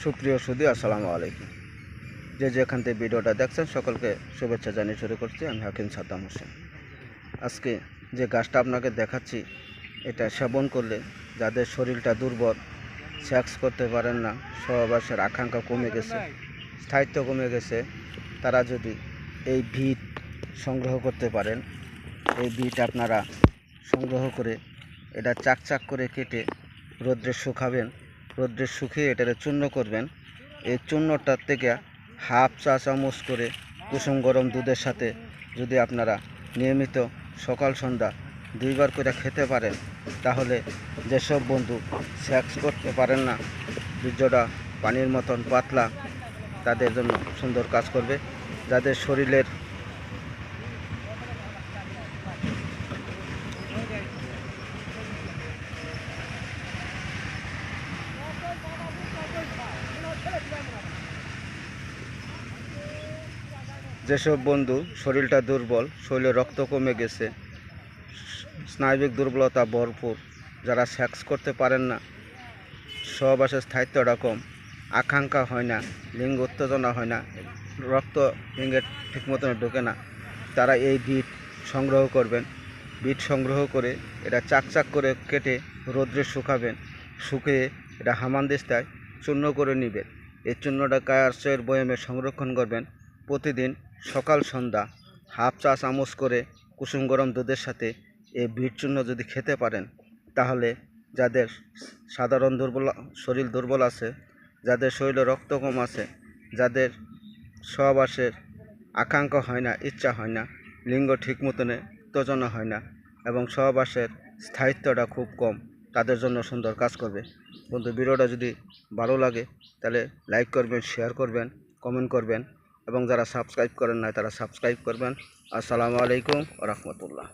সুপ্রিয় সুধী, আসসালামু আলাইকুম। যে যেখান থেকে ভিডিওটা দেখছেন সকলকে শুভেচ্ছা জানিয়ে শুরু করছি। আমি হাকিম সাদ্দাম হোসেন। আজকে যে গাছটা আপনাকে দেখাচ্ছি, এটা সেবন করলে যাদের শরীরটা দুর্বল, সেক্স করতে পারেন না, সহবাসের আকাঙ্ক্ষা কমে গেছে, স্থায়িত্ব কমে গেছে, তারা যদি এই বিট সংগ্রহ করতে পারেন, এই বিট আপনারা সংগ্রহ করে এটা চাক করে কেটে রোদ্রে শুকাবেন। রোদ্রে শুকিয়ে এটারে চূর্ণ করবেন। এই চূর্ণটার থেকে হাফ চা চামচ করে কুসুম গরম দুধের সাথে যদি আপনারা নিয়মিত সকাল সন্ধ্যা 2বার করে খেতে পারেন, তাহলে যেসব বন্ধু সেক্স করতে পারেন না, বীর্যটা পানির মতন পাতলা, তাদের জন্য সুন্দর কাজ করবে। যাদের শরীরের যেসব বন্ধু শরীরটা দুর্বল, শরীরে রক্ত কমে গেছে, স্নায়বিক দুর্বলতা ভরপুর, যারা সেক্স করতে পারেন না, সহবাসের স্থায়িত্বটা কম, আকাঙ্ক্ষা হয় না, লিঙ্গ উত্তেজনা হয় না, রক্ত লিঙ্গে ঠিক মতন ঢোকে না, তারা এই বিট সংগ্রহ করবেন। বিট সংগ্রহ করে এটা চাক করে কেটে রোদ্রে শুকাবেন। শুকিয়ে এটা হামানদিস্তায় চূর্ণ করে নেবেন। এই চূর্ণটা কাঁচের বয়ামে সংরক্ষণ করবেন। প্রতিদিন সকাল সন্ধ্যা হাফ চা চামচ করে কুসুম গরম দুধের সাথে এই বিট চূর্ণ যদি খেতে পারেন, তাহলে যাদের সাধারণ শরীর দুর্বল আছে, যাদের শরীরে রক্ত কম আছে, যাদের সহবাসের আকাঙ্ক্ষা হয় না, ইচ্ছা হয় না, লিঙ্গ ঠিক মতনে উত্তেজনা হয় না এবং সহবাসের স্থায়িত্বটা খুব কম, তাদের জন্য সুন্দর কাজ করবে। বন্ধু, ভিডিওটা যদি ভালো লাগে তাহলে লাইক করবেন, শেয়ার করবেন, কমেন্ট করবেন এবং যারা সাবস্ক্রাইব করেন না তারা সাবস্ক্রাইব করবেন। আসসালামু আলাইকুম ওয়া রাহমাতুল্লাহ।